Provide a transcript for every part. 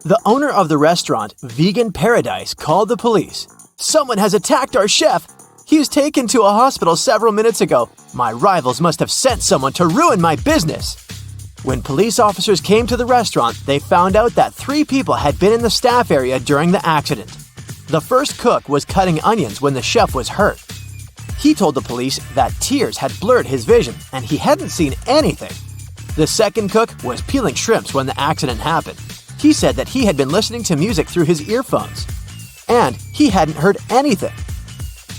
The owner of the restaurant, Vegan Paradise, called the police. "Someone has attacked our chef. He was taken to a hospital several minutes ago. My rivals must have sent someone to ruin my business." When police officers came to the restaurant, they found out that 3 people had been in the staff area during the accident. The first cook was cutting onions when the chef was hurt. He told the police that tears had blurred his vision and he hadn't seen anything. The second cook was peeling shrimps when the accident happened. He said that he had been listening to music through his earphones, and he hadn't heard anything.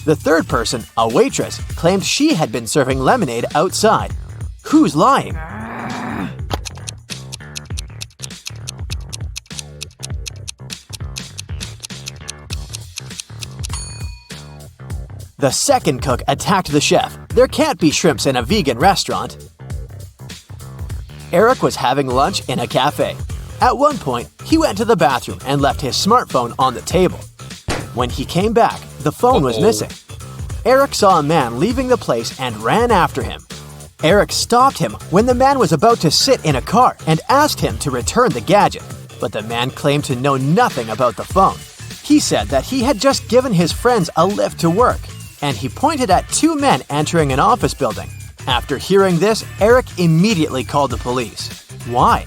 The third person, a waitress, claimed she had been serving lemonade outside. Who's lying? The second cook attacked the chef. There can't be shrimps in a vegan restaurant. Eric was having lunch in a cafe. At one point, he went to the bathroom and left his smartphone on the table. When he came back, the phone was missing. Eric saw a man leaving the place and ran after him. Eric stopped him when the man was about to sit in a car and asked him to return the gadget, but the man claimed to know nothing about the phone. He said that he had just given his friends a lift to work, and he pointed at 2 men entering an office building. After hearing this, Eric immediately called the police. Why?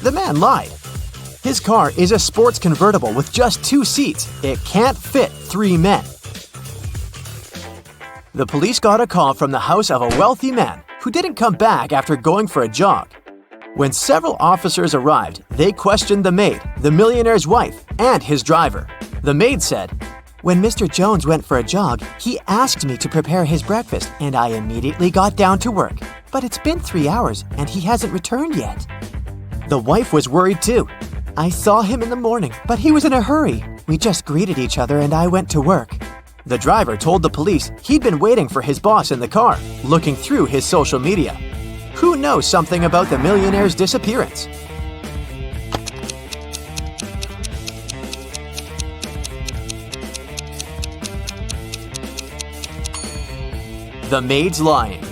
The man lied. His car is a sports convertible with just 2 seats. It can't fit 3 men. The police got a call from the house of a wealthy man who didn't come back after going for a jog. When several officers arrived, they questioned the maid, the millionaire's wife, and his driver. The maid said, "When Mr. Jones went for a jog, he asked me to prepare his breakfast, and I immediately got down to work. But it's been 3 hours, and he hasn't returned yet." The wife was worried too. "I saw him in the morning, but he was in a hurry. We just greeted each other and I went to work." The driver told the police he'd been waiting for his boss in the car, looking through his social media. Who knows something about the millionaire's disappearance? The maid's lying.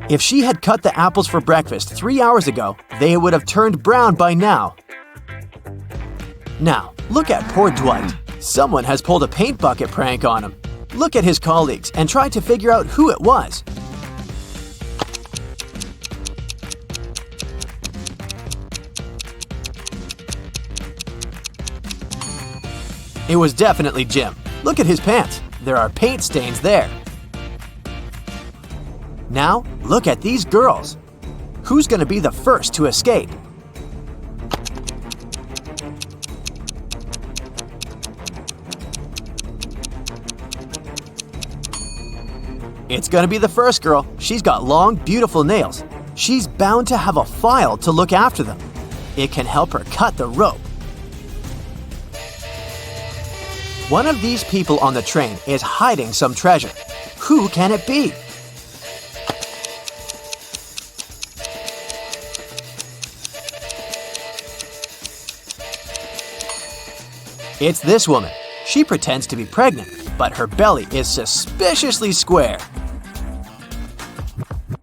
If she had cut the apples for breakfast 3 hours ago, they would have turned brown by now. Now, look at poor Dwight. Someone has pulled a paint bucket prank on him. Look at his colleagues and try to figure out who it was. It was definitely Jim. Look at his pants. There are paint stains there. Now, look at these girls. Who's going to be the first to escape? It's going to be the first girl. She's got long, beautiful nails. She's bound to have a file to look after them. It can help her cut the rope. One of these people on the train is hiding some treasure. Who can it be? It's this woman. She pretends to be pregnant, but her belly is suspiciously square.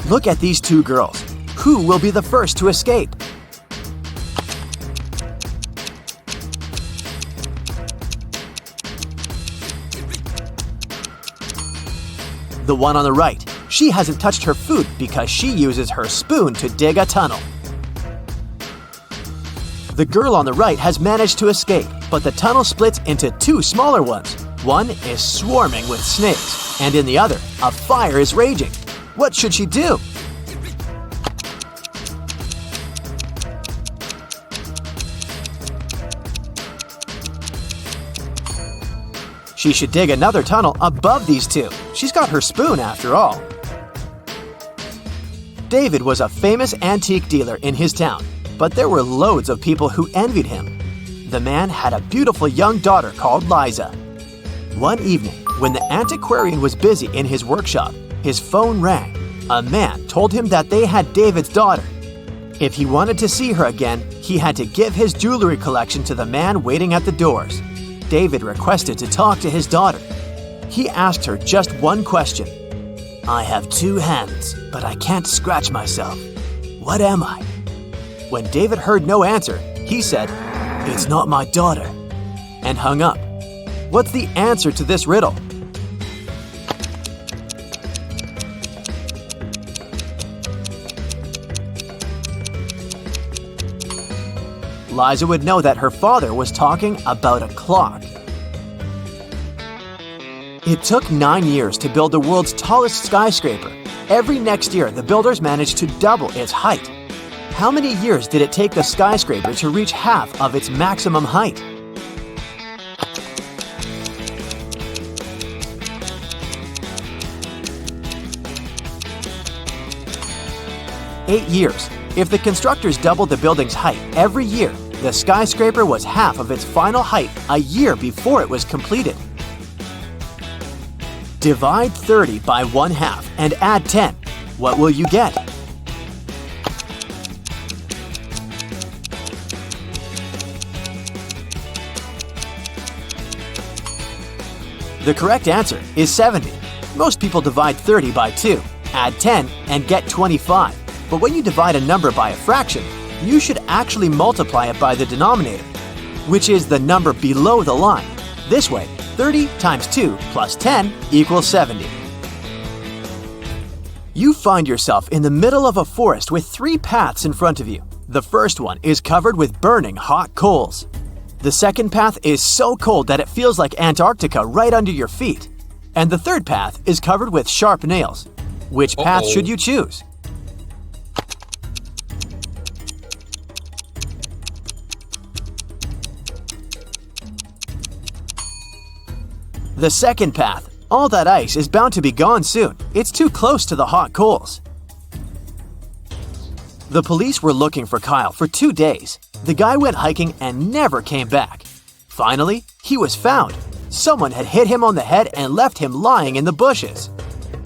Look at these 2 girls. Who will be the first to escape? The one on the right. She hasn't touched her food because she uses her spoon to dig a tunnel. The girl on the right has managed to escape, but the tunnel splits into 2 smaller ones. One is swarming with snakes, and in the other, a fire is raging. What should she do? She should dig another tunnel above these 2. She's got her spoon after all. David was a famous antique dealer in his town, but there were loads of people who envied him. The man had a beautiful young daughter called Liza. One evening, when the Antiquarian was busy in his workshop, his phone rang. A man told him that they had David's daughter. If he wanted to see her again, he had to give his jewelry collection to the man waiting at the doors. David requested to talk to his daughter. He asked her just one question. "I have 2 hands, but I can't scratch myself. What am I?" When David heard no answer, he said, "It's not my daughter," and hung up. What's the answer to this riddle? Liza would know that her father was talking about a clock. It took 9 years to build the world's tallest skyscraper. Every next year, the builders managed to double its height. How many years did it take the skyscraper to reach half of its maximum height? Eight years. If the constructors doubled the building's height every year, the skyscraper was half of its final height a year before it was completed. Divide 30 by 1/2 and add 10. What will you get? The correct answer is 70. Most people divide 30 by 2, add 10, and get 25. But when you divide a number by a fraction, you should actually multiply it by the denominator, which is the number below the line. This way, 30 times 2 plus 10 equals 70. You find yourself in the middle of a forest with 3 paths in front of you. The first one is covered with burning hot coals. The second path is so cold that it feels like Antarctica right under your feet. And the third path is covered with sharp nails. Which path should you choose? The second path. All that ice is bound to be gone soon. It's too close to the hot coals. The police were looking for Kyle for 2 days. The guy went hiking and never came back. Finally, he was found. Someone had hit him on the head and left him lying in the bushes.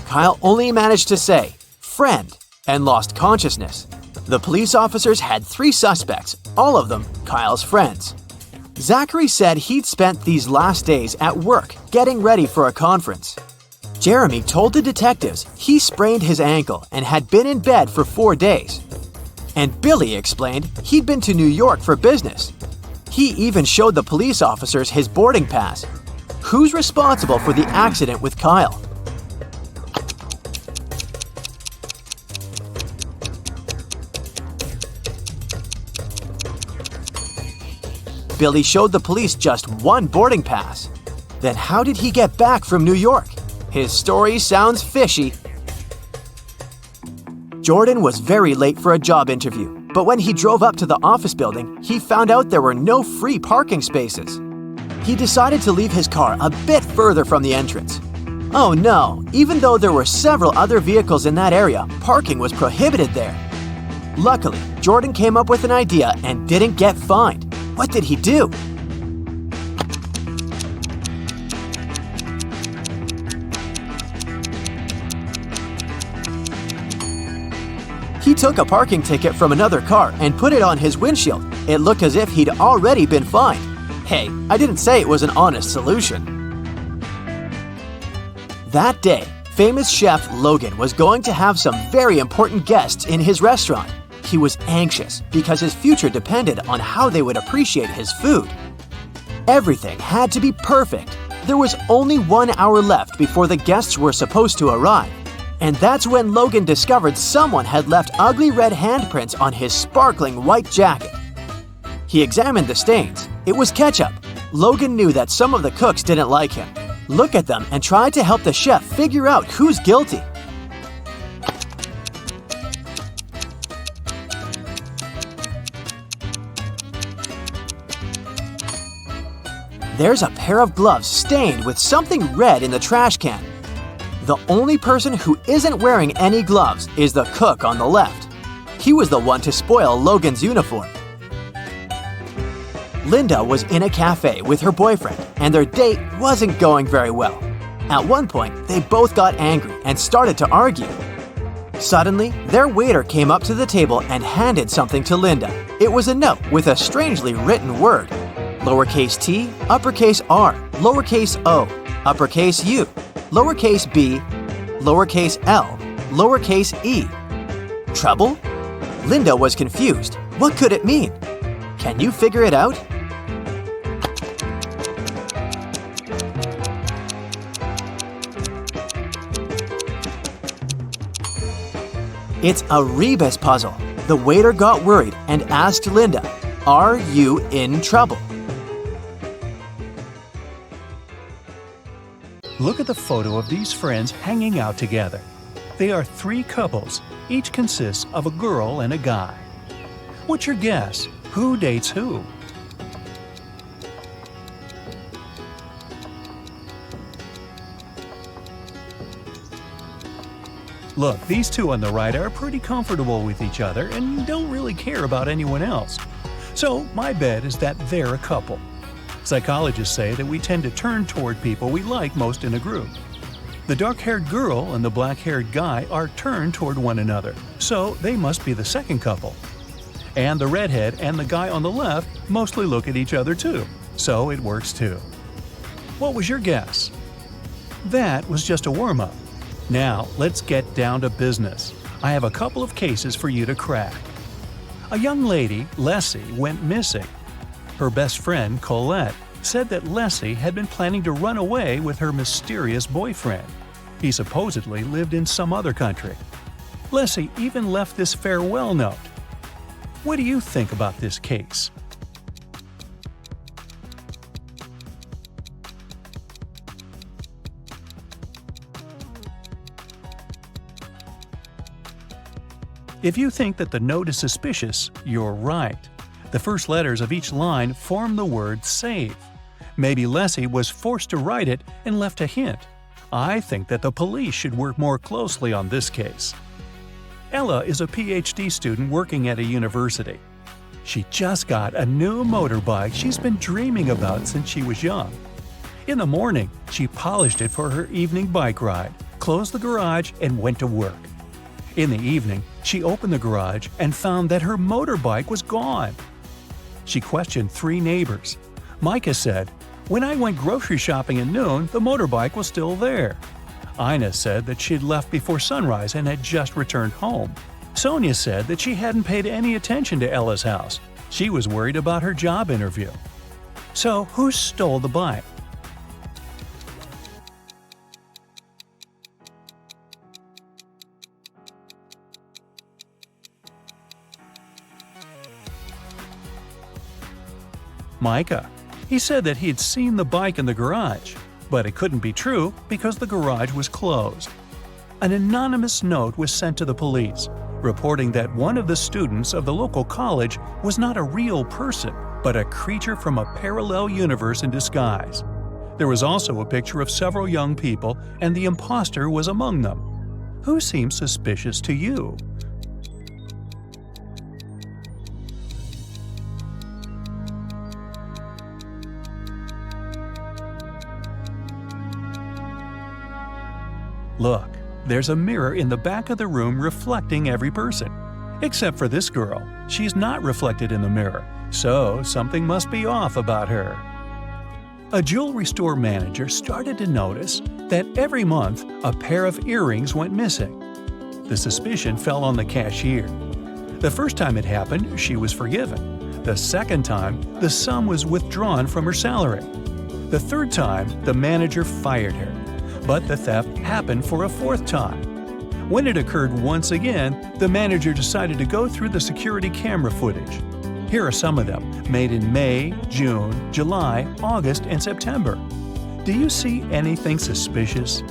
Kyle only managed to say, "Friend," and lost consciousness. The police officers had 3 suspects, all of them Kyle's friends. Zachary said he'd spent these last days at work getting ready for a conference. Jeremy told the detectives he sprained his ankle and had been in bed for 4 days. And Billy explained he'd been to New York for business. He even showed the police officers his boarding pass. Who's responsible for the accident with Kyle? Billy showed the police just 1 boarding pass. Then how did he get back from New York? His story sounds fishy. Jordan was very late for a job interview, but when he drove up to the office building, he found out there were no free parking spaces. He decided to leave his car a bit further from the entrance. Oh no, even though there were several other vehicles in that area, parking was prohibited there. Luckily, Jordan came up with an idea and didn't get fined. What did he do? He took a parking ticket from another car and put it on his windshield. It looked as if he'd already been fined. Hey, I didn't say it was an honest solution. That day, famous chef Logan was going to have some very important guests in his restaurant. He was anxious because his future depended on how they would appreciate his food. Everything had to be perfect. There was only 1 hour left before the guests were supposed to arrive. And that's when Logan discovered someone had left ugly red handprints on his sparkling white jacket. He examined the stains. It was ketchup. Logan knew that some of the cooks didn't like him. Look at them and tried to help the chef figure out who's guilty. There's a pair of gloves stained with something red in the trash can. The only person who isn't wearing any gloves is the cook on the left. He was the one to spoil Logan's uniform. Linda was in a cafe with her boyfriend, and their date wasn't going very well. At one point, they both got angry and started to argue. Suddenly, their waiter came up to the table and handed something to Linda. It was a note with a strangely written word. Lowercase t, uppercase r, lowercase o. uppercase U, lowercase b, lowercase l, lowercase e. Trouble? Linda was confused. What could it mean? Can you figure it out? It's a rebus puzzle. The waiter got worried and asked Linda, "Are you in trouble?" Look at the photo of these friends hanging out together. They are 3 couples. Each consists of a girl and a guy. What's your guess? Who dates who? Look, these 2 on the right are pretty comfortable with each other and don't really care about anyone else. So my bet is that they're a couple. Psychologists say that we tend to turn toward people we like most in a group. The dark-haired girl and the black-haired guy are turned toward one another, so they must be the second couple. And the redhead and the guy on the left mostly look at each other too, so it works too. What was your guess? That was just a warm-up. Now let's get down to business. I have a couple of cases for you to crack. A young lady, Leslie, went missing. Her best friend, Colette, said that Leslie had been planning to run away with her mysterious boyfriend. He supposedly lived in some other country. Leslie even left this farewell note. What do you think about this case? If you think that the note is suspicious, you're right. The first letters of each line form the word save. Maybe Leslie was forced to write it and left a hint. I think that the police should work more closely on this case. Ella is a PhD student working at a university. She just got a new motorbike she's been dreaming about since she was young. In the morning, she polished it for her evening bike ride, closed the garage, and went to work. In the evening, she opened the garage and found that her motorbike was gone. She questioned 3 neighbors. Micah said, "When I went grocery shopping at noon, the motorbike was still there." Ina said that she'd left before sunrise and had just returned home. Sonia said that she hadn't paid any attention to Ella's house. She was worried about her job interview. So, who stole the bike? Micah. He said that he'd seen the bike in the garage, but it couldn't be true because the garage was closed. An anonymous note was sent to the police, reporting that one of the students of the local college was not a real person, but a creature from a parallel universe in disguise. There was also a picture of several young people, and the impostor was among them. Who seems suspicious to you? Look, there's a mirror in the back of the room reflecting every person. Except for this girl. She's not reflected in the mirror, so something must be off about her. A jewelry store manager started to notice that every month a pair of earrings went missing. The suspicion fell on the cashier. The first time it happened, she was forgiven. The second time, the sum was withdrawn from her salary. The third time, the manager fired her. But the theft happened for a fourth time. When it occurred once again, the manager decided to go through the security camera footage. Here are some of them, made in May, June, July, August, and September. Do you see anything suspicious?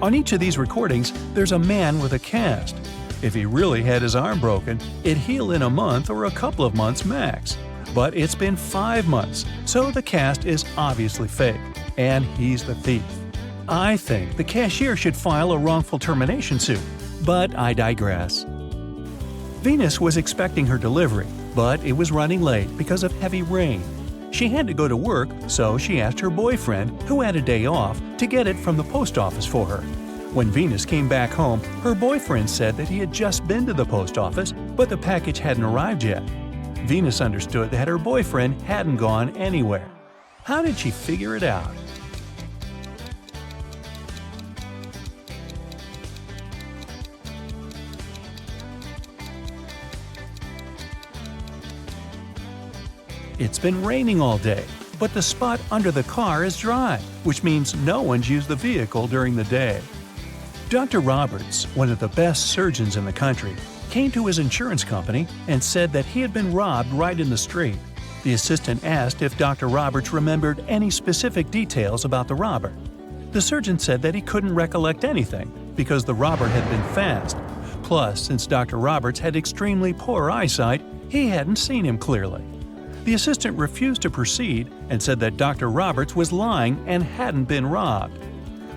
On each of these recordings, there's a man with a cast. If he really had his arm broken, it'd heal in a month or a couple of months max. But it's been 5 months, so the cast is obviously fake, and he's the thief. I think the cashier should file a wrongful termination suit, but I digress. Venus was expecting her delivery, but it was running late because of heavy rain. She had to go to work, so she asked her boyfriend, who had a day off, to get it from the post office for her. When Venus came back home, her boyfriend said that he had just been to the post office, but the package hadn't arrived yet. Venus understood that her boyfriend hadn't gone anywhere. How did she figure it out? It's been raining all day, but the spot under the car is dry, which means no one's used the vehicle during the day. Dr. Roberts, one of the best surgeons in the country, came to his insurance company and said that he had been robbed right in the street. The assistant asked if Dr. Roberts remembered any specific details about the robber. The surgeon said that he couldn't recollect anything because the robber had been fast. Plus, since Dr. Roberts had extremely poor eyesight, he hadn't seen him clearly. The assistant refused to proceed and said that Dr. Roberts was lying and hadn't been robbed.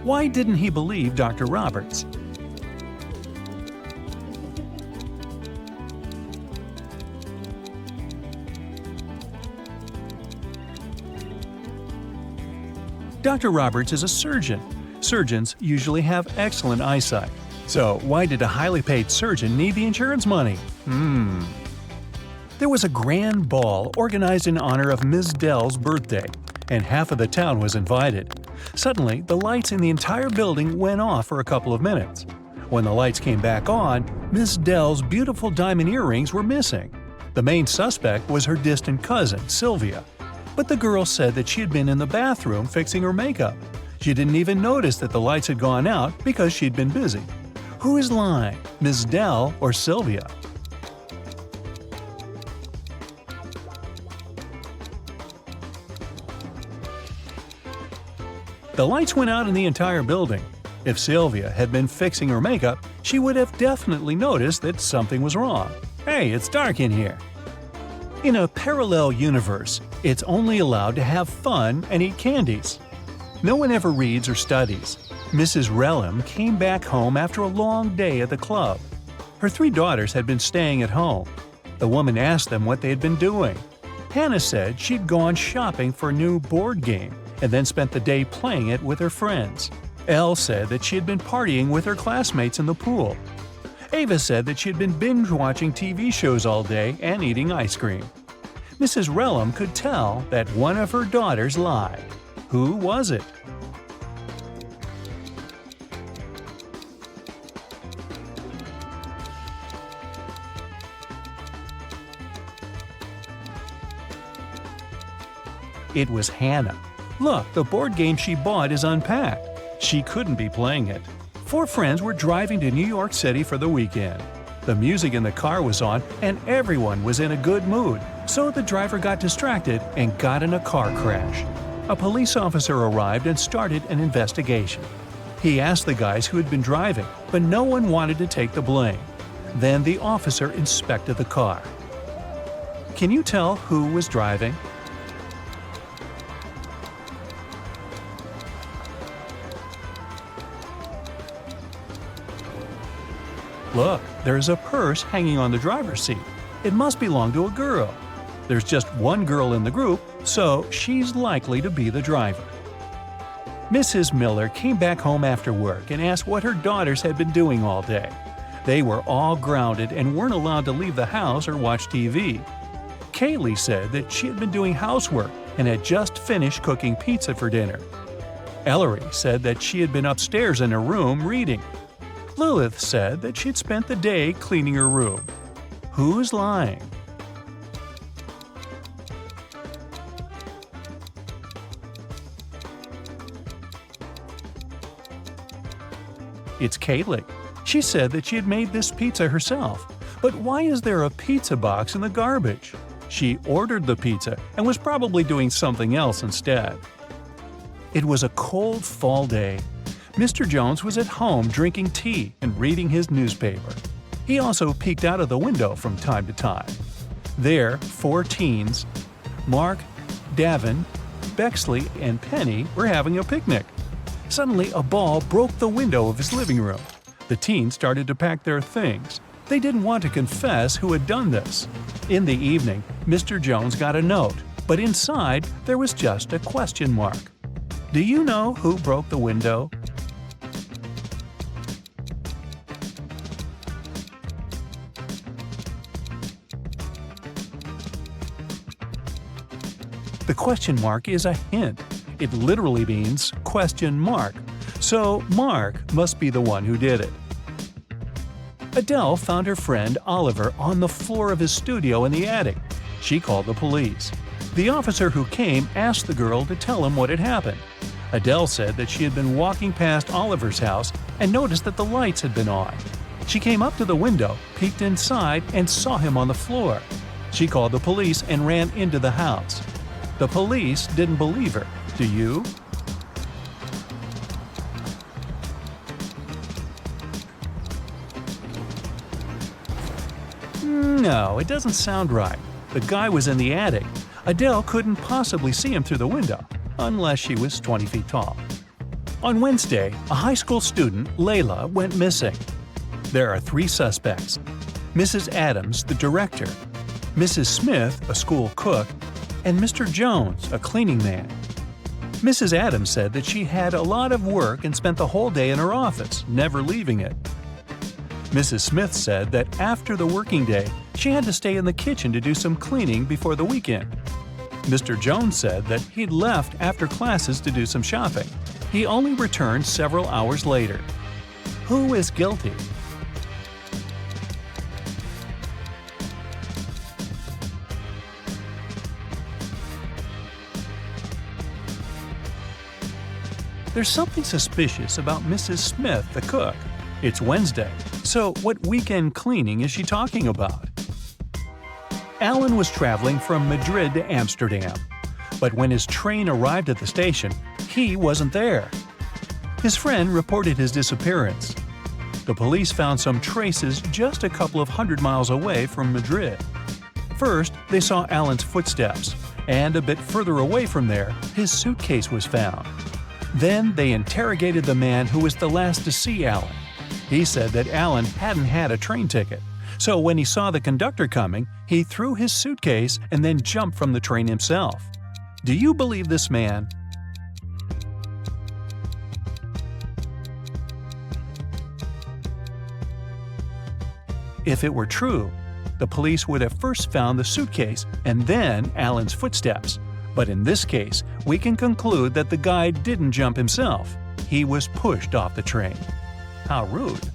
Why didn't he believe Dr. Roberts? Dr. Roberts is a surgeon. Surgeons usually have excellent eyesight. So why did a highly paid surgeon need the insurance money? There was a grand ball organized in honor of Ms. Dell's birthday, and half of the town was invited. Suddenly, the lights in the entire building went off for a couple of minutes. When the lights came back on, Ms. Dell's beautiful diamond earrings were missing. The main suspect was her distant cousin, Sylvia. But the girl said that she had been in the bathroom fixing her makeup. She didn't even notice that the lights had gone out because she'd been busy. Who is lying, Ms. Dell or Sylvia? The lights went out in the entire building. If Sylvia had been fixing her makeup, she would have definitely noticed that something was wrong. Hey, it's dark in here. In a parallel universe, it's only allowed to have fun and eat candies. No one ever reads or studies. Mrs. Relham came back home after a long day at the club. Her 3 daughters had been staying at home. The woman asked them what they had been doing. Hannah said she'd gone shopping for a new board game and then spent the day playing it with her friends. Elle said that she had been partying with her classmates in the pool. Ava said that she had been binge-watching TV shows all day and eating ice cream. Mrs. Relham could tell that one of her daughters lied. Who was it? It was Hannah. Look, the board game she bought is unpacked. She couldn't be playing it. 4 friends were driving to New York City for the weekend. The music in the car was on and everyone was in a good mood, so the driver got distracted and got in a car crash. A police officer arrived and started an investigation. He asked the guys who had been driving, but no one wanted to take the blame. Then the officer inspected the car. Can you tell who was driving? Look, there's a purse hanging on the driver's seat. It must belong to a girl. There's just one girl in the group, so she's likely to be the driver. Mrs. Miller came back home after work and asked what her daughters had been doing all day. They were all grounded and weren't allowed to leave the house or watch TV. Kaylee said that she had been doing housework and had just finished cooking pizza for dinner. Ellery said that she had been upstairs in her room reading. Lilith said that she'd spent the day cleaning her room. Who's lying? It's Kaylee. She said that she had made this pizza herself. But why is there a pizza box in the garbage? She ordered the pizza and was probably doing something else instead. It was a cold fall day. Mr. Jones was at home drinking tea and reading his newspaper. He also peeked out of the window from time to time. There, 4 teens, Mark, Davin, Bexley, and Penny were having a picnic. Suddenly, a ball broke the window of his living room. The teens started to pack their things. They didn't want to confess who had done this. In the evening, Mr. Jones got a note, but inside there was just a question mark. Do you know who broke the window? The question mark is a hint. It literally means question mark. So Mark must be the one who did it. Adele found her friend Oliver on the floor of his studio in the attic. She called the police. The officer who came asked the girl to tell him what had happened. Adele said that she had been walking past Oliver's house and noticed that the lights had been on. She came up to the window, peeked inside, and saw him on the floor. She called the police and ran into the house. The police didn't believe her. Do you? No, it doesn't sound right. The guy was in the attic. Adele couldn't possibly see him through the window, unless she was 20 feet tall. On Wednesday, a high school student, Layla, went missing. There are 3 suspects: Mrs. Adams, the director, Mrs. Smith, a school cook, and Mr. Jones, a cleaning man. Mrs. Adams said that she had a lot of work and spent the whole day in her office, never leaving it. Mrs. Smith said that after the working day, she had to stay in the kitchen to do some cleaning before the weekend. Mr. Jones said that he'd left after classes to do some shopping. He only returned several hours later. Who is guilty? There's something suspicious about Mrs. Smith, the cook. It's Wednesday, so what weekend cleaning is she talking about? Alan was traveling from Madrid to Amsterdam, but when his train arrived at the station, he wasn't there. His friend reported his disappearance. The police found some traces just a couple of 100 miles away from Madrid. First, they saw Alan's footsteps, and a bit further away from there, his suitcase was found. Then they interrogated the man who was the last to see Alan. He said that Alan hadn't had a train ticket, so when he saw the conductor coming, he threw his suitcase and then jumped from the train himself. Do you believe this man? If it were true, the police would have first found the suitcase and then Alan's footsteps. But in this case, we can conclude that the guy didn't jump himself. He was pushed off the train. How rude.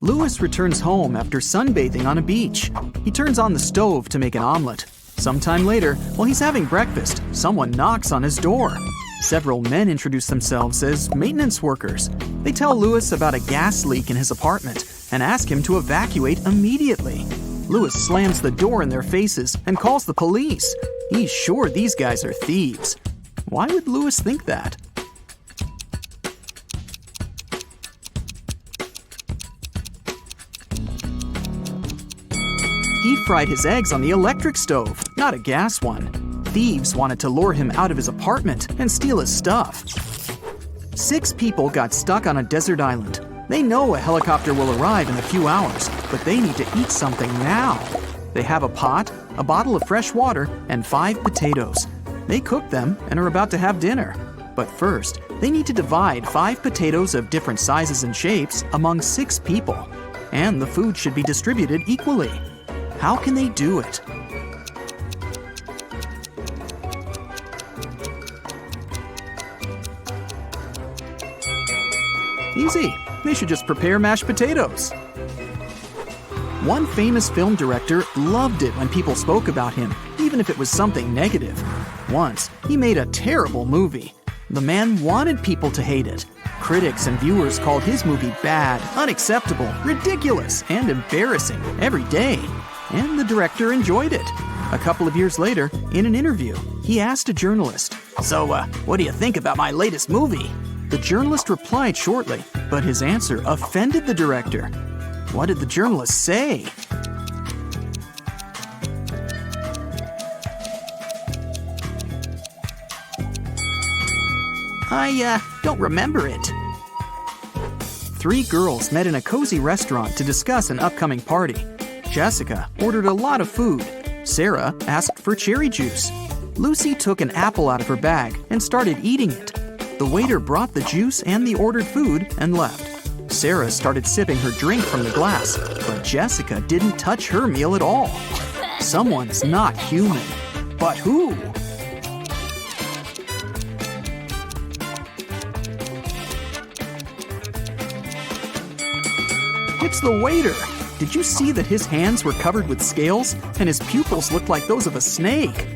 Louis returns home after sunbathing on a beach. He turns on the stove to make an omelet. Sometime later, while he's having breakfast, someone knocks on his door. Several men introduce themselves as maintenance workers. They tell Louis about a gas leak in his apartment and ask him to evacuate immediately. Louis slams the door in their faces and calls the police. He's sure these guys are thieves. Why would Louis think that? He fried his eggs on the electric stove, not a gas one. Thieves wanted to lure him out of his apartment and steal his stuff. 6 people got stuck on a desert island. They know a helicopter will arrive in a few hours, but they need to eat something now. They have a pot, a bottle of fresh water, and 5 potatoes. They cook them and are about to have dinner. But first, they need to divide 5 potatoes of different sizes and shapes among 6 people. And the food should be distributed equally. How can they do it? Easy. They should just prepare mashed potatoes. One famous film director loved it when people spoke about him, even if it was something negative. Once, he made a terrible movie. The man wanted people to hate it. Critics and viewers called his movie bad, unacceptable, ridiculous, and embarrassing every day. And the director enjoyed it. A couple of years later, in an interview, he asked a journalist, "So, what do you think about my latest movie?" The journalist replied shortly, but his answer offended the director. What did the journalist say? I don't remember it. 3 girls met in a cozy restaurant to discuss an upcoming party. Jessica ordered a lot of food. Sarah asked for cherry juice. Lucy took an apple out of her bag and started eating it. The waiter brought the juice and the ordered food and left. Sarah started sipping her drink from the glass, but Jessica didn't touch her meal at all. Someone's not human. But who? It's the waiter. Did you see that his hands were covered with scales and his pupils looked like those of a snake?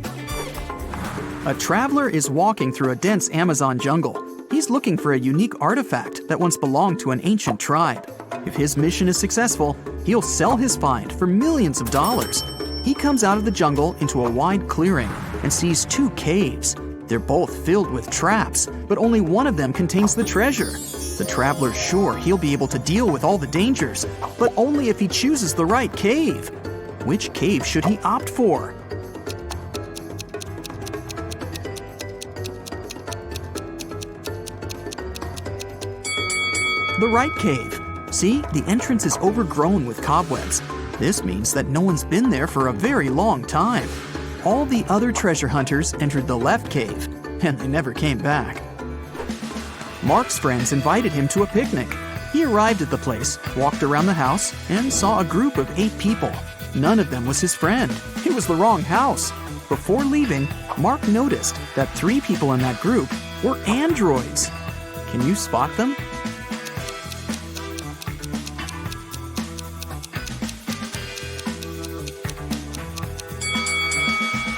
A traveler is walking through a dense Amazon jungle. He's looking for a unique artifact that once belonged to an ancient tribe. If his mission is successful, he'll sell his find for millions of dollars. He comes out of the jungle into a wide clearing and sees two caves. They're both filled with traps, but only one of them contains the treasure. The traveler's sure he'll be able to deal with all the dangers, but only if he chooses the right cave. Which cave should he opt for? The right cave. See, the entrance is overgrown with cobwebs. This means that no one's been there for a very long time. All the other treasure hunters entered the left cave, and they never came back. Mark's friends invited him to a picnic. He arrived at the place, walked around the house, and saw a group of 8 people. None of them was his friend. It was the wrong house. Before leaving, Mark noticed that 3 people in that group were androids. Can you spot them?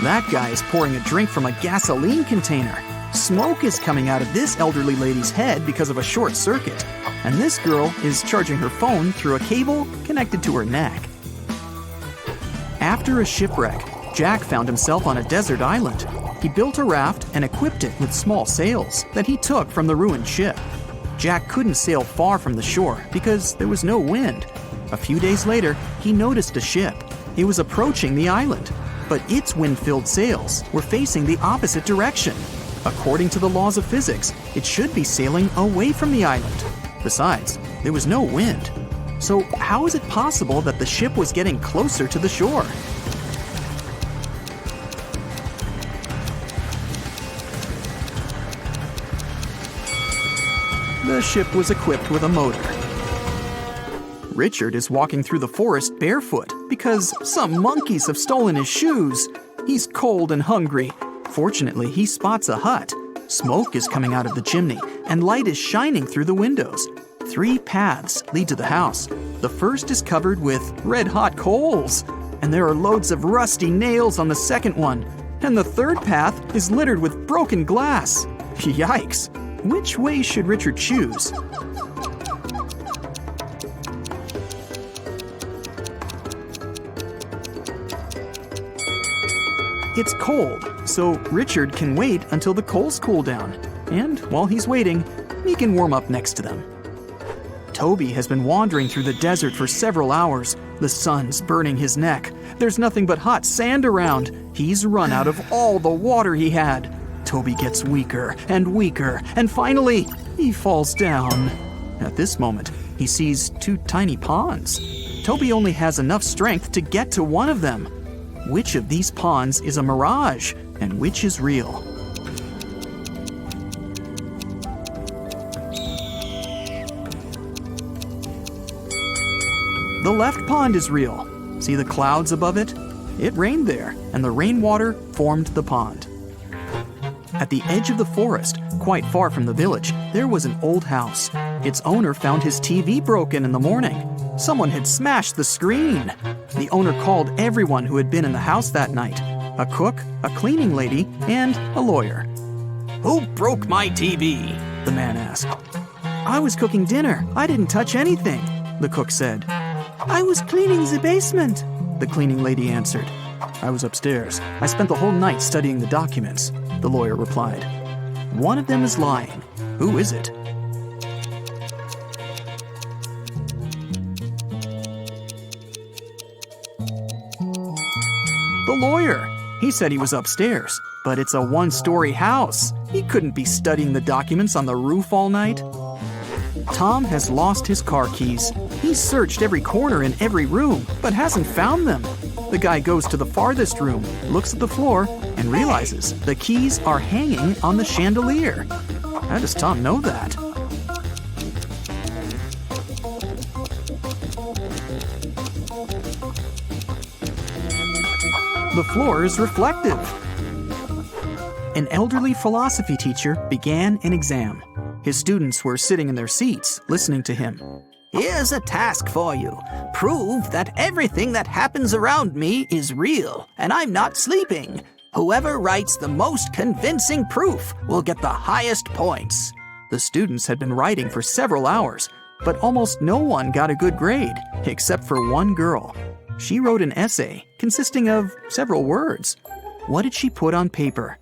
That guy is pouring a drink from a gasoline container. Smoke is coming out of this elderly lady's head because of a short circuit. And this girl is charging her phone through a cable connected to her neck. After a shipwreck, Jack found himself on a desert island. He built a raft and equipped it with small sails that he took from the ruined ship. Jack couldn't sail far from the shore because there was no wind. A few days later, he noticed a ship. It was approaching the island, but its wind-filled sails were facing the opposite direction. According to the laws of physics, it should be sailing away from the island. Besides, there was no wind. So how is it possible that the ship was getting closer to the shore? The ship was equipped with a motor. Richard is walking through the forest barefoot because some monkeys have stolen his shoes. He's cold and hungry. Fortunately, he spots a hut. Smoke is coming out of the chimney, and light is shining through the windows. 3 paths lead to the house. The first is covered with red-hot coals, and there are loads of rusty nails on the second one. And the third path is littered with broken glass. Yikes! Which way should Richard choose? It's cold, so Richard can wait until the coals cool down. And while he's waiting, he can warm up next to them. Toby has been wandering through the desert for several hours. The sun's burning his neck. There's nothing but hot sand around. He's run out of all the water he had. Toby gets weaker and weaker, and finally, he falls down. At this moment, he sees 2 tiny ponds. Toby only has enough strength to get to one of them. Which of these ponds is a mirage, and which is real? The left pond is real. See the clouds above it? It rained there, and the rainwater formed the pond. At the edge of the forest, quite far from the village, there was an old house. Its owner found his TV broken in the morning. Someone had smashed the screen. The owner called everyone who had been in the house that night: a cook, a cleaning lady, and a lawyer. "Who broke my TV?" the man asked. "I was cooking dinner. I didn't touch anything," the cook said. "I was cleaning the basement," the cleaning lady answered. "I was upstairs. I spent the whole night studying the documents," the lawyer replied. One of them is lying. Who is it? The lawyer. He said he was upstairs, but it's a 1-story house. He couldn't be studying the documents on the roof all night. Tom has lost his car keys. He's searched every corner in every room, but hasn't found them. The guy goes to the farthest room, looks at the floor, and realizes the keys are hanging on the chandelier. How does Tom know that? The floor is reflective. an elderly philosophy teacher began an exam. His students were sitting in their seats, listening to him. Here's a task for you. Prove that everything that happens around me is real, and I'm not sleeping. Whoever writes the most convincing proof will get the highest points. The students had been writing for several hours, but almost no one got a good grade, except for one girl. She wrote an essay consisting of several words. What did she put on paper?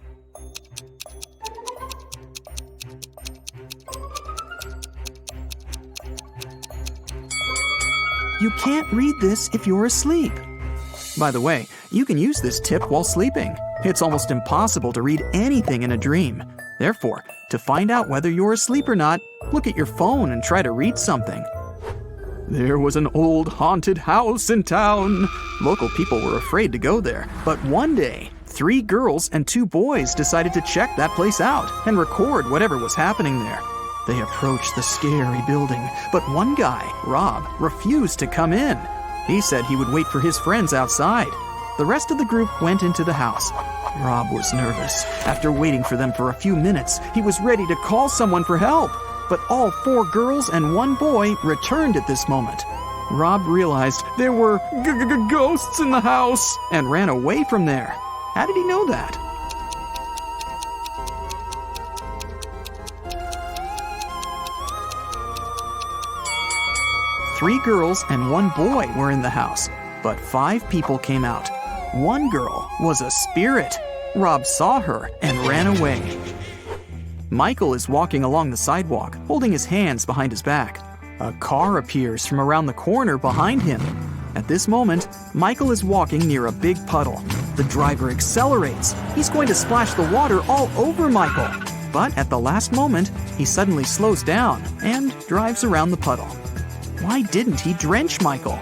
You can't read this if you're asleep. By the way, you can use this tip while sleeping. It's almost impossible to read anything in a dream. Therefore, to find out whether you're asleep or not, look at your phone and try to read something. There was an old haunted house in town. Local people were afraid to go there, but one day, 3 girls and 2 boys decided to check that place out and record whatever was happening there. They approached the scary building, but one guy, Rob, refused to come in. He said he would wait for his friends outside. The rest of the group went into the house. Rob was nervous. After waiting for them for a few minutes, he was ready to call someone for help. But all 4 girls and 1 boy returned at this moment. Rob realized there were ghosts in the house and ran away from there. How did he know that? Three girls and 1 boy were in the house, but 5 people came out. 1 girl was a spirit. Rob saw her and ran away. Michael is walking along the sidewalk, holding his hands behind his back. A car appears from around the corner behind him. At this moment, Michael is walking near a big puddle. The driver accelerates. He's going to splash the water all over Michael. But at the last moment, he suddenly slows down and drives around the puddle. Why didn't he drench Michael?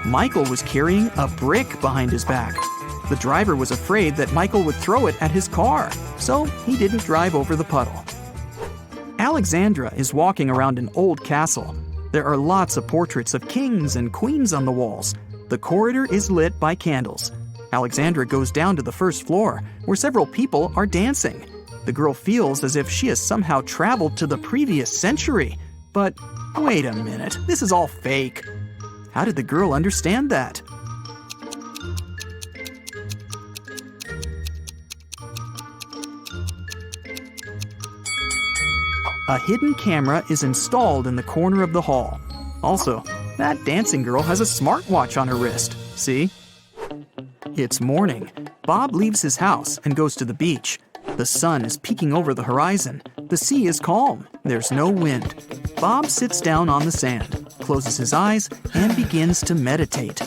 Michael was carrying a brick behind his back. The driver was afraid that Michael would throw it at his car, so he didn't drive over the puddle. Alexandra is walking around an old castle. There are lots of portraits of kings and queens on the walls. The corridor is lit by candles. Alexandra goes down to the first floor, where several people are dancing. The girl feels as if she has somehow traveled to the previous century. But wait a minute, this is all fake. How did the girl understand that? A hidden camera is installed in the corner of the hall. Also, that dancing girl has a smartwatch on her wrist. See? It's morning. Bob leaves his house and goes to the beach. The sun is peeking over the horizon. The sea is calm. There's no wind. Bob sits down on the sand, closes his eyes, and begins to meditate.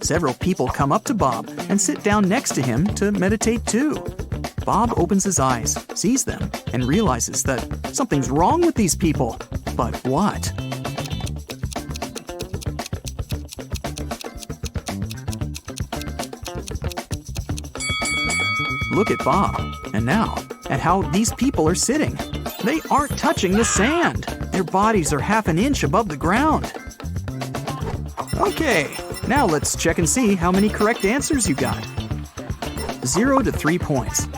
Several people come up to Bob and sit down next to him to meditate too. Bob opens his eyes, sees them, and realizes that something's wrong with these people. But what? Look at Bob, and now at how these people are sitting. They aren't touching the sand. Their bodies are half an inch above the ground. Okay, now let's check and see how many correct answers you got. 0 to 3 points.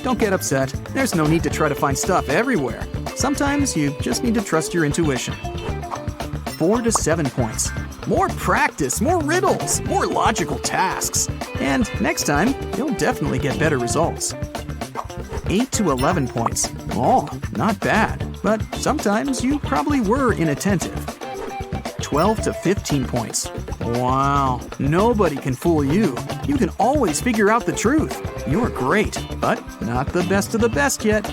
Don't get upset. There's no need to try to find stuff everywhere. Sometimes you just need to trust your intuition. 4 to 7 points. More practice, more riddles, more logical tasks. And next time, you'll definitely get better results. 8 to 11 points. Oh, not bad, but sometimes you probably were inattentive. 12 to 15 points. Wow, nobody can fool you. You can always figure out the truth. You're great, but not the best of the best yet.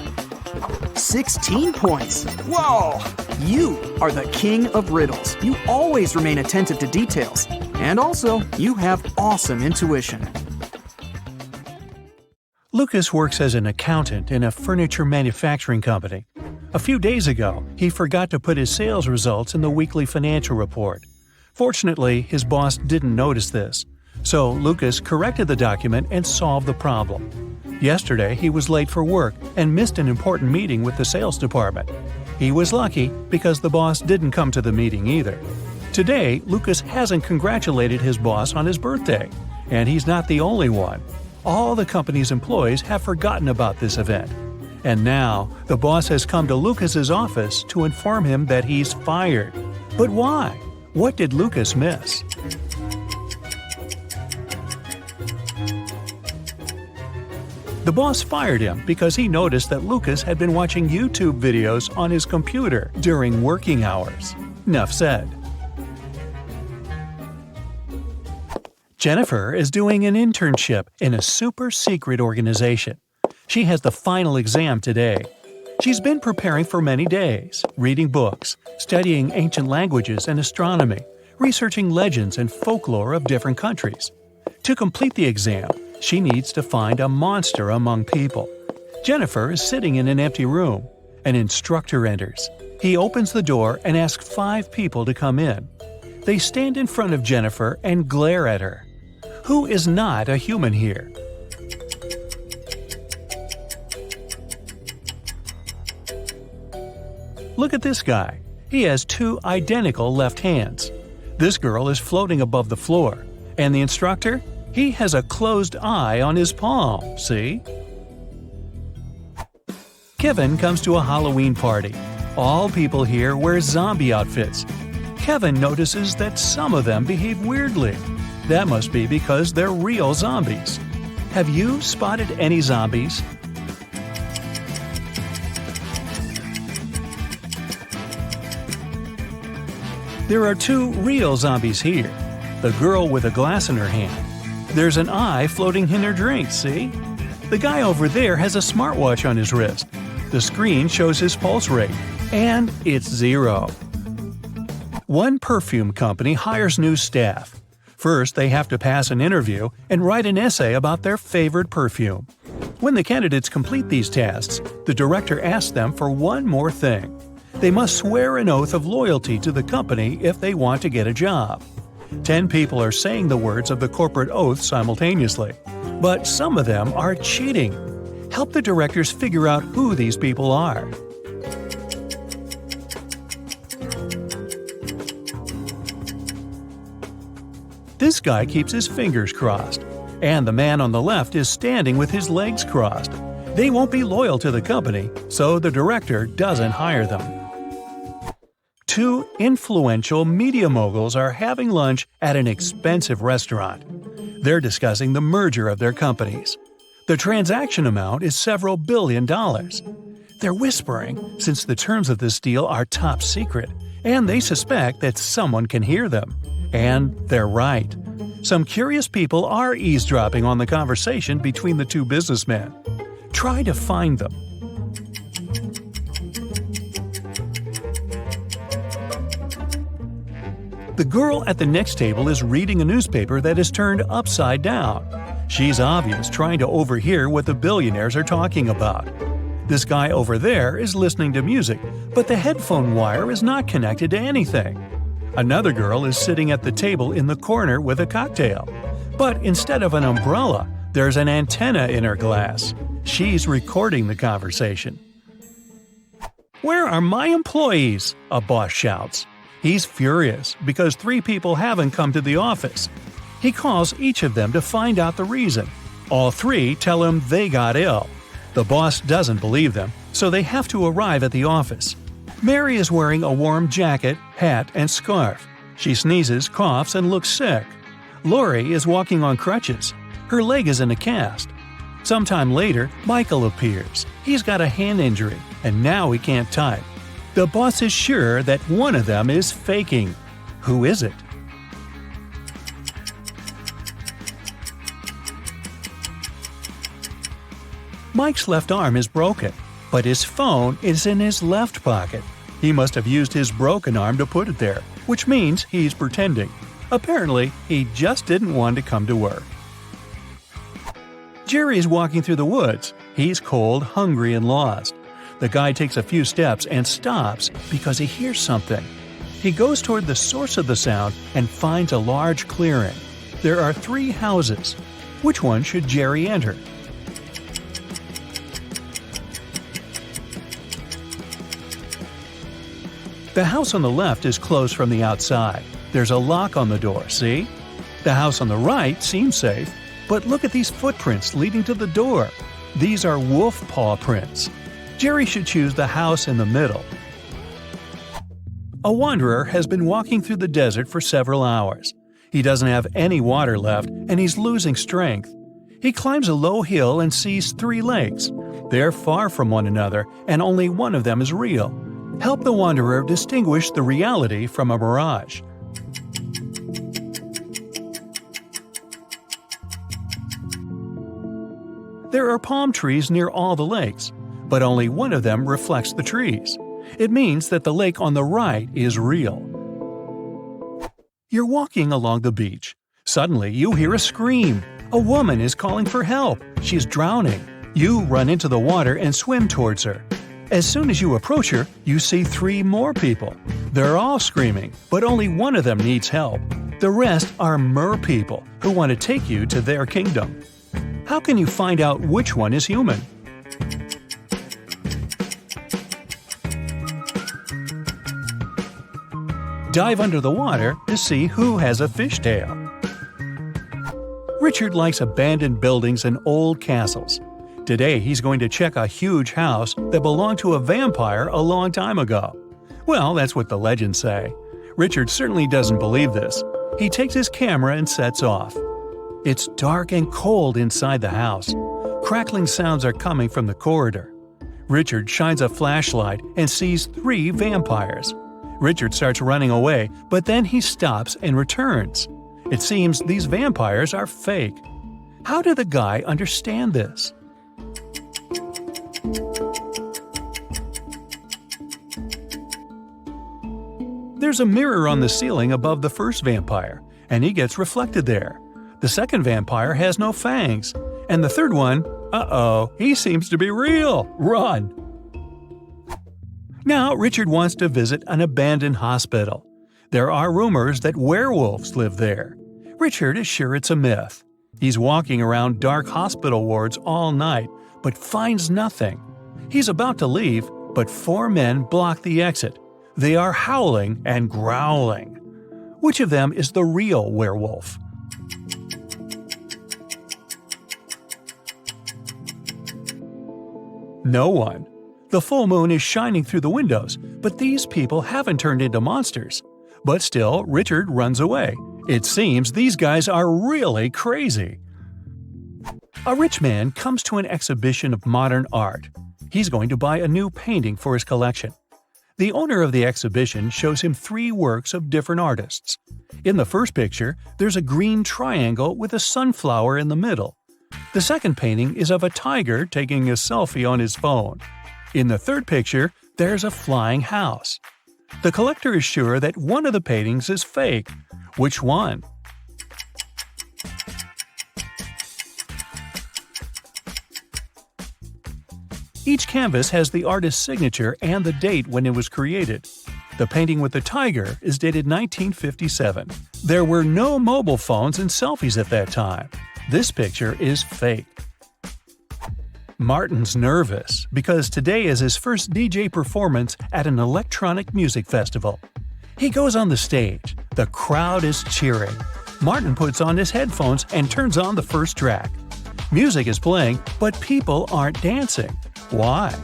16 points. Whoa! You are the king of riddles. You always remain attentive to details. And also, you have awesome intuition. Lucas works as an accountant in a furniture manufacturing company. A few days ago, he forgot to put his sales results in the weekly financial report. Fortunately, his boss didn't notice this, so Lucas corrected the document and solved the problem. Yesterday, he was late for work and missed an important meeting with the sales department. He was lucky because the boss didn't come to the meeting either. Today, Lucas hasn't congratulated his boss on his birthday, and he's not the only one. All the company's employees have forgotten about this event. And now, the boss has come to Lucas's office to inform him that he's fired. But why? What did Lucas miss? The boss fired him because he noticed that Lucas had been watching YouTube videos on his computer during working hours. Enough said. Jennifer is doing an internship in a super-secret organization. She has the final exam today. She's been preparing for many days, reading books, studying ancient languages and astronomy, researching legends and folklore of different countries. To complete the exam, she needs to find a monster among people. Jennifer is sitting in an empty room. An instructor enters. He opens the door and asks 5 people to come in. They stand in front of Jennifer and glare at her. Who is not a human here? Look at this guy. He has 2 identical left hands. This girl is floating above the floor. And the instructor? He has a closed eye on his palm, see? Kevin comes to a Halloween party. All people here wear zombie outfits. Kevin notices that some of them behave weirdly. That must be because they're real zombies. Have you spotted any zombies? There are 2 real zombies here. The girl with a glass in her hand. There's an eye floating in her drink, see? The guy over there has a smartwatch on his wrist. The screen shows his pulse rate. And it's 0. One perfume company hires new staff. First, they have to pass an interview and write an essay about their favorite perfume. When the candidates complete these tasks, the director asks them for one more thing. They must swear an oath of loyalty to the company if they want to get a job. 10 people are saying the words of the corporate oath simultaneously, but some of them are cheating. Help the directors figure out who these people are. This guy keeps his fingers crossed, and the man on the left is standing with his legs crossed. They won't be loyal to the company, so the director doesn't hire them. 2 influential media moguls are having lunch at an expensive restaurant. They're discussing the merger of their companies. The transaction amount is several $billion. They're whispering, since the terms of this deal are top secret, and they suspect that someone can hear them. And they're right. Some curious people are eavesdropping on the conversation between the 2 businessmen. Try to find them. The girl at the next table is reading a newspaper that is turned upside down. She's obvious trying to overhear what the billionaires are talking about. This guy over there is listening to music, but the headphone wire is not connected to anything. Another girl is sitting at the table in the corner with a cocktail. But instead of an umbrella, there's an antenna in her glass. She's recording the conversation. "Where are my employees?" a boss shouts. He's furious because 3 people haven't come to the office. He calls each of them to find out the reason. All 3 tell him they got ill. The boss doesn't believe them, so they have to arrive at the office. Mary is wearing a warm jacket, hat, and scarf. She sneezes, coughs, and looks sick. Lori is walking on crutches. Her leg is in a cast. Sometime later, Michael appears. He's got a hand injury, and now he can't type. The boss is sure that one of them is faking. Who is it? Mike's left arm is broken, but his phone is in his left pocket. He must have used his broken arm to put it there, which means he's pretending. Apparently, he just didn't want to come to work. Jerry's walking through the woods. He's cold, hungry, and lost. The guy takes a few steps and stops because he hears something. He goes toward the source of the sound and finds a large clearing. There are 3 houses. Which one should Jerry enter? The house on the left is closed from the outside. There's a lock on the door, see? The house on the right seems safe, but look at these footprints leading to the door. These are wolf paw prints. Jerry should choose the house in the middle. A wanderer has been walking through the desert for several hours. He doesn't have any water left and he's losing strength. He climbs a low hill and sees 3 lakes. They're far from one another and only one of them is real. Help the wanderer distinguish the reality from a mirage. There are palm trees near all the lakes, but only one of them reflects the trees. It means that the lake on the right is real. You're walking along the beach. Suddenly, you hear a scream. A woman is calling for help. She's drowning. You run into the water and swim towards her. As soon as you approach her, you see 3 more people. They're all screaming, but only one of them needs help. The rest are mer people who want to take you to their kingdom. How can you find out which one is human? Dive under the water to see who has a fishtail. Richard likes abandoned buildings and old castles. Today he's going to check a huge house that belonged to a vampire a long time ago. Well, that's what the legends say. Richard certainly doesn't believe this. He takes his camera and sets off. It's dark and cold inside the house. Crackling sounds are coming from the corridor. Richard shines a flashlight and sees 3 vampires. Richard starts running away, but then he stops and returns. It seems these vampires are fake. How did the guy understand this? There's a mirror on the ceiling above the first vampire, and he gets reflected there. The second vampire has no fangs, and the third one, he seems to be real. Run! Now Richard wants to visit an abandoned hospital. There are rumors that werewolves live there. Richard is sure it's a myth. He's walking around dark hospital wards all night, but finds nothing. He's about to leave, but 4 men block the exit. They are howling and growling. Which of them is the real werewolf? No one. The full moon is shining through the windows, but these people haven't turned into monsters. But still, Richard runs away. It seems these guys are really crazy. A rich man comes to an exhibition of modern art. He's going to buy a new painting for his collection. The owner of the exhibition shows him 3 works of different artists. In the first picture, there's a green triangle with a sunflower in the middle. The second painting is of a tiger taking a selfie on his phone. In the third picture, there's a flying house. The collector is sure that one of the paintings is fake. Which one? Each canvas has the artist's signature and the date when it was created. The painting with the tiger is dated 1957. There were no mobile phones and selfies at that time. This picture is fake. Martin's nervous because today is his first DJ performance at an electronic music festival. He goes on the stage. The crowd is cheering. Martin puts on his headphones and turns on the first track. Music is playing, but people aren't dancing. Why?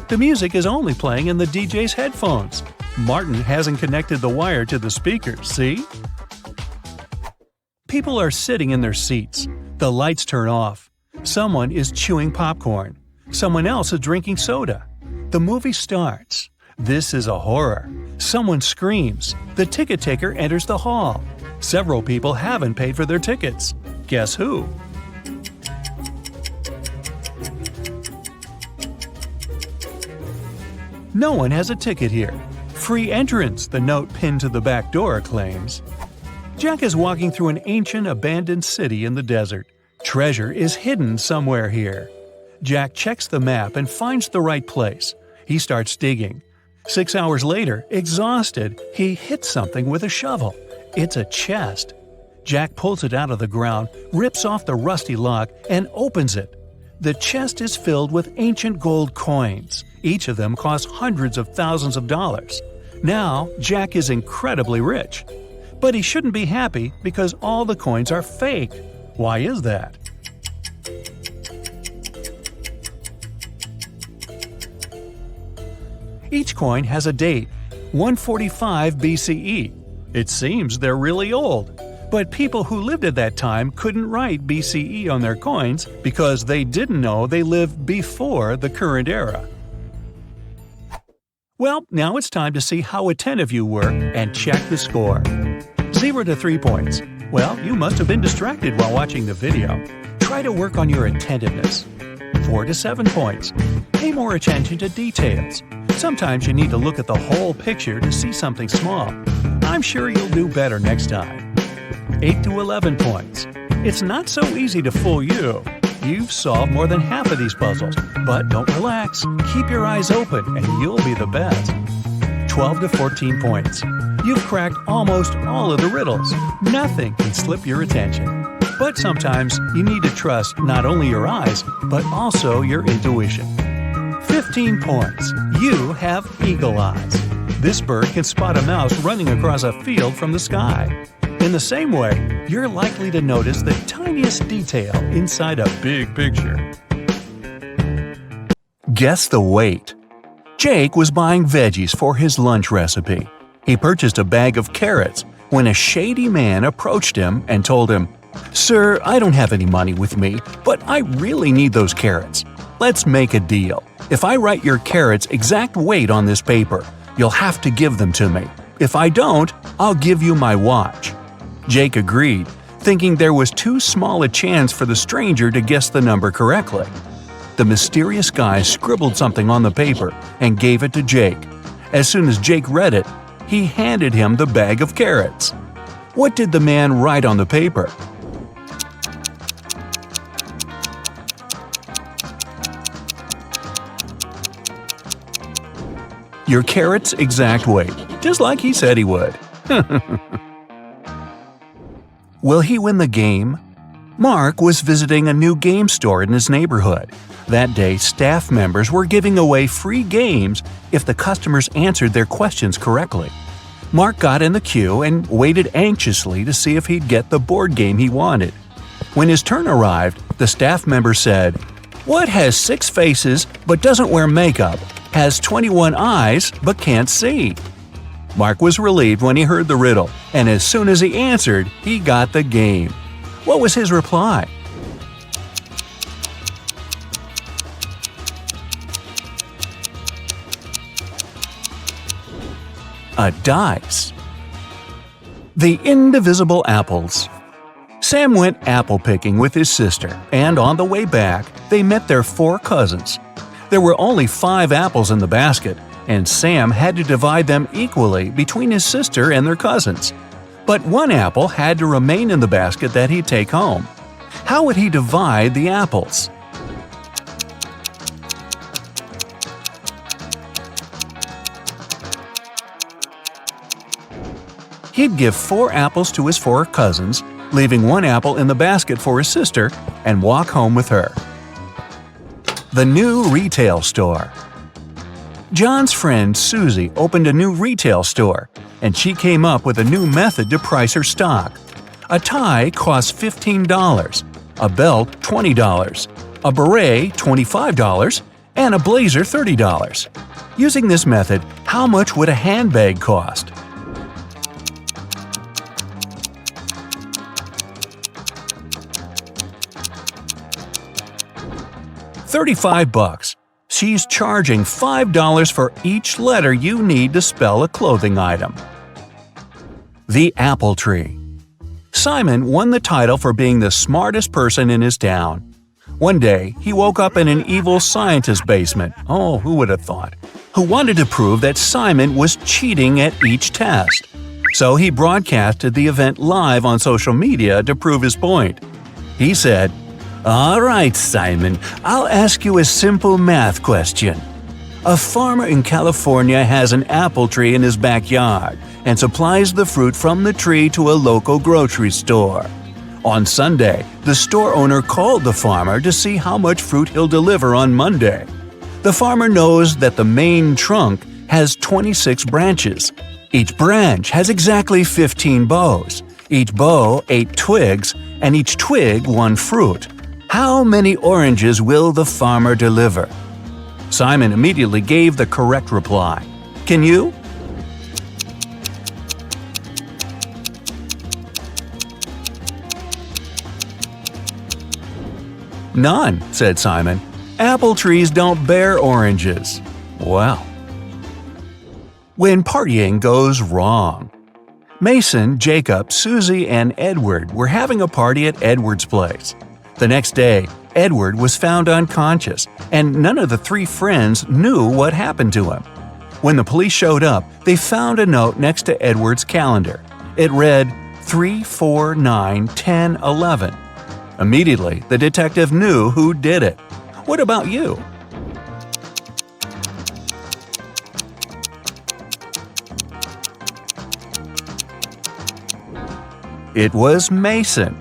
The music is only playing in the DJ's headphones. Martin hasn't connected the wire to the speakers, see? People are sitting in their seats. The lights turn off. Someone is chewing popcorn. Someone else is drinking soda. The movie starts. This is a horror. Someone screams. The ticket taker enters the hall. Several people haven't paid for their tickets. Guess who? No one has a ticket here. Free entrance, the note pinned to the back door claims. Jack is walking through an ancient abandoned city in the desert. Treasure is hidden somewhere here. Jack checks the map and finds the right place. He starts digging. 6 hours later, exhausted, he hits something with a shovel. It's a chest. Jack pulls it out of the ground, rips off the rusty lock, and opens it. The chest is filled with ancient gold coins. Each of them costs hundreds of thousands of dollars. Now, Jack is incredibly rich. But he shouldn't be happy because all the coins are fake. Why is that? Each coin has a date, 145 BCE. It seems they're really old. But people who lived at that time couldn't write BCE on their coins because they didn't know they lived before the current era. Well, now it's time to see how attentive you were and check the score. 0 to 3 points. Well, you must have been distracted while watching the video. Try to work on your attentiveness. 4 to 7 points. Pay more attention to details. Sometimes you need to look at the whole picture to see something small. I'm sure you'll do better next time. 8 to 11 points. It's not so easy to fool you. You've solved more than half of these puzzles, but don't relax. Keep your eyes open and you'll be the best. 12 to 14 points. You've cracked almost all of the riddles. Nothing can slip your attention. But sometimes you need to trust not only your eyes, but also your intuition. 15 points. You have eagle eyes. This bird can spot a mouse running across a field from the sky. In the same way, you're likely to notice the tiniest detail inside a big picture. Guess the weight. Jake was buying veggies for his lunch recipe. He purchased a bag of carrots when a shady man approached him and told him, "Sir, I don't have any money with me, but I really need those carrots. Let's make a deal. If I write your carrots' exact weight on this paper, you'll have to give them to me. If I don't, I'll give you my watch." Jake agreed, thinking there was too small a chance for the stranger to guess the number correctly. The mysterious guy scribbled something on the paper and gave it to Jake. As soon as Jake read it, he handed him the bag of carrots. What did the man write on the paper? Your carrot's exact weight, just like he said he would. Will he win the game? Mark was visiting a new game store in his neighborhood. That day, staff members were giving away free games if the customers answered their questions correctly. Mark got in the queue and waited anxiously to see if he'd get the board game he wanted. When his turn arrived, the staff member said, "What has 6 faces but doesn't wear makeup, has 21 eyes but can't see?" Mark was relieved when he heard the riddle, and as soon as he answered, he got the game. What was his reply? A dice. The indivisible apples. Sam went apple picking with his sister, and on the way back, they met their 4 cousins. There were only 5 apples in the basket, and Sam had to divide them equally between his sister and their cousins. But one apple had to remain in the basket that he'd take home. How would he divide the apples? He'd give 4 apples to his 4 cousins, leaving 1 apple in the basket for his sister, and walk home with her. The new retail store. John's friend Susie opened a new retail store, and she came up with a new method to price her stock. A tie cost $15, a belt $20, a beret $25, and a blazer $30. Using this method, how much would a handbag cost? $35. She's charging $5 for each letter you need to spell a clothing item. The Apple Tree. Simon won the title for being the smartest person in his town. One day, he woke up in an evil scientist's basement, oh, who would have thought, who wanted to prove that Simon was cheating at each test. So he broadcasted the event live on social media to prove his point. He said, "All right, Simon, I'll ask you a simple math question. A farmer in California has an apple tree in his backyard and supplies the fruit from the tree to a local grocery store. On Sunday, the store owner called the farmer to see how much fruit he'll deliver on Monday. The farmer knows that the main trunk has 26 branches. Each branch has exactly 15 boughs. Each bough 8 twigs, and each twig 1 fruit. How many oranges will the farmer deliver? Simon immediately gave the correct reply. Can you? None, said Simon. Apple trees don't bear oranges. Well. When partying goes wrong. Mason, Jacob, Susie, and Edward were having a party at Edward's place. The next day, Edward was found unconscious, and none of the 3 friends knew what happened to him. When the police showed up, they found a note next to Edward's calendar. It read 3, 4, 9, 10, 11. Immediately, the detective knew who did it. What about you? It was Mason.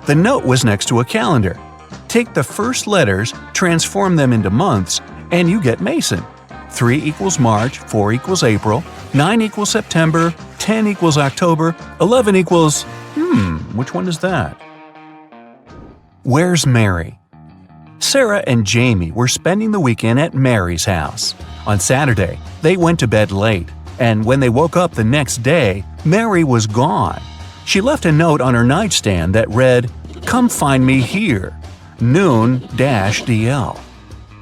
The note was next to a calendar. Take the first letters, transform them into months, and you get Mason. 3 equals March, 4 equals April, 9 equals September, 10 equals October, 11 equals… which one is that? Where's Mary? Sarah and Jamie were spending the weekend at Mary's house. On Saturday, they went to bed late, and when they woke up the next day, Mary was gone. She left a note on her nightstand that read, "Come find me here, noon-DL."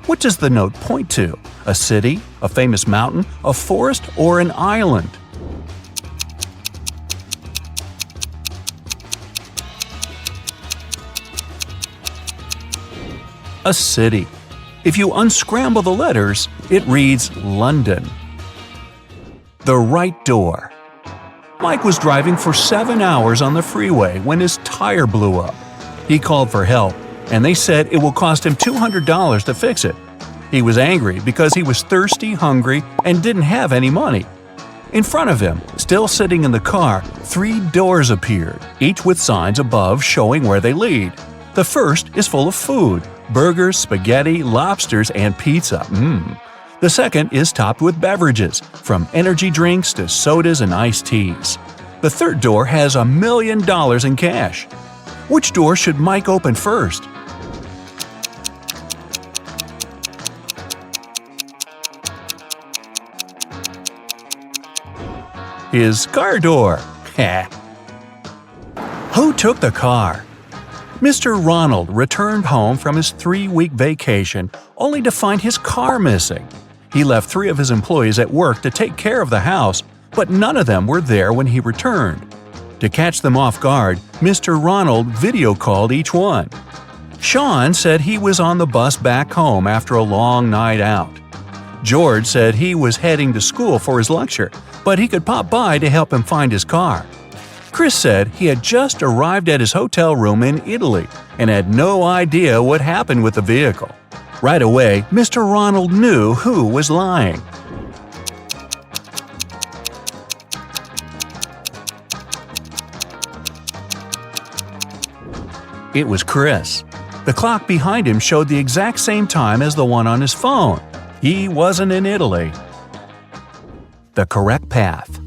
What does the note point to? A city, a famous mountain, a forest, or an island? A city. If you unscramble the letters, it reads London. The right door. Mike was driving for 7 hours on the freeway when his tire blew up. He called for help, and they said it will cost him $200 to fix it. He was angry because he was thirsty, hungry, and didn't have any money. In front of him, still sitting in the car, 3 doors appeared, each with signs above showing where they lead. The first is full of food: burgers, spaghetti, lobsters, and pizza. The second is topped with beverages, from energy drinks to sodas and iced teas. The third door has $1 million in cash. Which door should Mike open first? His car door. Who took the car? Mr. Ronald returned home from his 3-week vacation only to find his car missing. He left 3 of his employees at work to take care of the house, but none of them were there when he returned. To catch them off guard, Mr. Ronald video called each one. Sean said he was on the bus back home after a long night out. George said he was heading to school for his lecture, but he could pop by to help him find his car. Chris said he had just arrived at his hotel room in Italy and had no idea what happened with the vehicle. Right away, Mr. Ronald knew who was lying. It was Chris. The clock behind him showed the exact same time as the one on his phone. He wasn't in Italy. The correct path.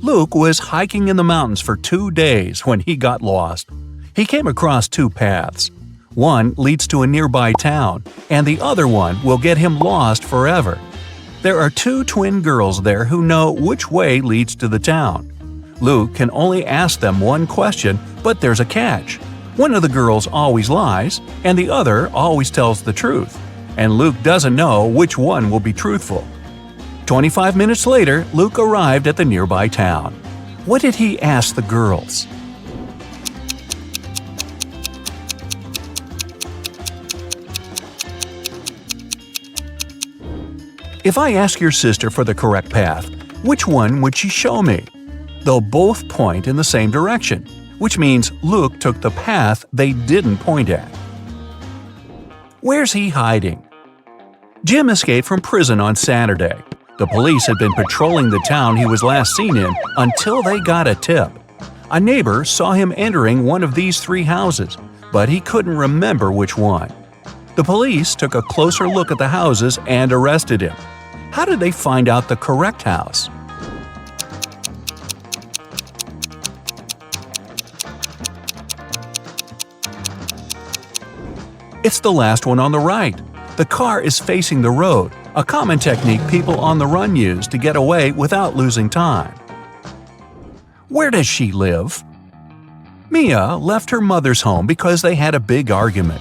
Luke was hiking in the mountains for 2 days when he got lost. He came across 2 paths. One leads to a nearby town, and the other one will get him lost forever. There are 2 twin girls there who know which way leads to the town. Luke can only ask them one question, but there's a catch. One of the girls always lies, and the other always tells the truth. And Luke doesn't know which one will be truthful. 25 minutes later, Luke arrived at the nearby town. What did he ask the girls? If I ask your sister for the correct path, which one would she show me? They'll both point in the same direction, which means Luke took the path they didn't point at. Where's he hiding? Jim escaped from prison on Saturday. The police had been patrolling the town he was last seen in until they got a tip. A neighbor saw him entering one of these 3 houses, but he couldn't remember which one. The police took a closer look at the houses and arrested him. How did they find out the correct house? It's the last one on the right. The car is facing the road, a common technique people on the run use to get away without losing time. Where does she live? Mia left her mother's home because they had a big argument.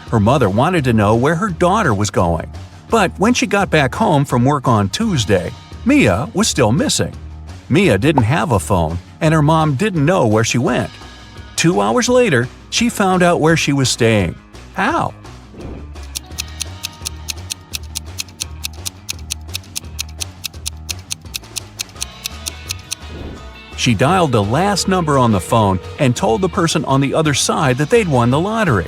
Her mother wanted to know where her daughter was going, but when she got back home from work on Tuesday, Mia was still missing. Mia didn't have a phone, and her mom didn't know where she went. 2 hours later, she found out where she was staying. How? She dialed the last number on the phone and told the person on the other side that they'd won the lottery.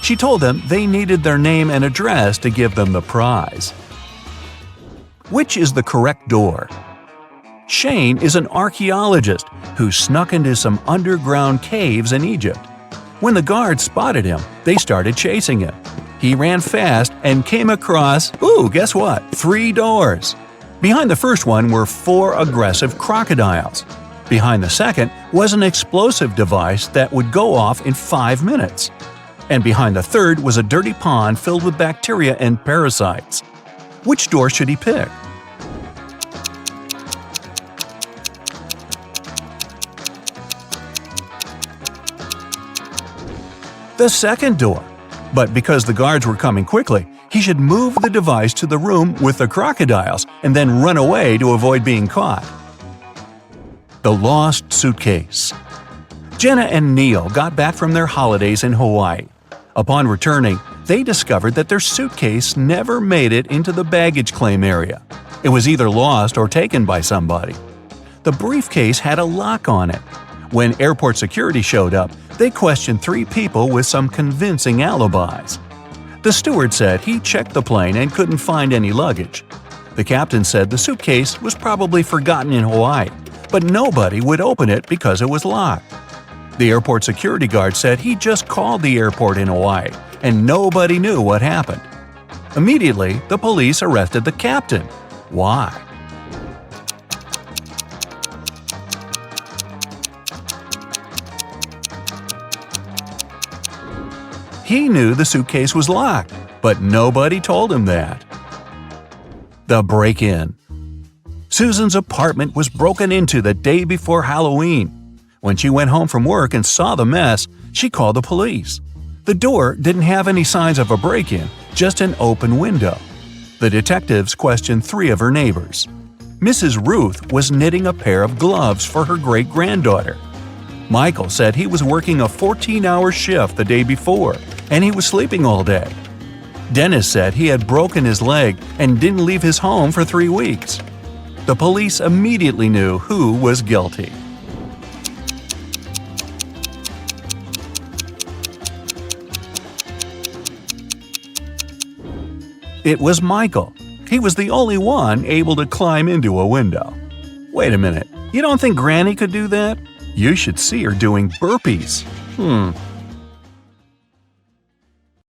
She told them they needed their name and address to give them the prize. Which is the correct door? Shane is an archaeologist who snuck into some underground caves in Egypt. When the guards spotted him, they started chasing him. He ran fast and came across, guess what? 3 doors. Behind the first one were 4 aggressive crocodiles. Behind the second was an explosive device that would go off in 5 minutes. And behind the third was a dirty pond filled with bacteria and parasites. Which door should he pick? The second door. But because the guards were coming quickly, he should move the device to the room with the crocodiles and then run away to avoid being caught. The Lost Suitcase. Jenna and Neil got back from their holidays in Hawaii. Upon returning, they discovered that their suitcase never made it into the baggage claim area. It was either lost or taken by somebody. The briefcase had a lock on it. When airport security showed up, they questioned 3 people with some convincing alibis. The steward said he checked the plane and couldn't find any luggage. The captain said the suitcase was probably forgotten in Hawaii, but nobody would open it because it was locked. The airport security guard said he just called the airport in Hawaii, and nobody knew what happened. Immediately, the police arrested the captain. Why? He knew the suitcase was locked, but nobody told him that. The break-in. Susan's apartment was broken into the day before Halloween. When she went home from work and saw the mess, she called the police. The door didn't have any signs of a break-in, just an open window. The detectives questioned 3 of her neighbors. Mrs. Ruth was knitting a pair of gloves for her great-granddaughter. Michael said he was working a 14-hour shift the day before, and he was sleeping all day. Dennis said he had broken his leg and didn't leave his home for 3 weeks. The police immediately knew who was guilty. It was Michael. He was the only one able to climb into a window. Wait a minute, you don't think Granny could do that? You should see her doing burpees.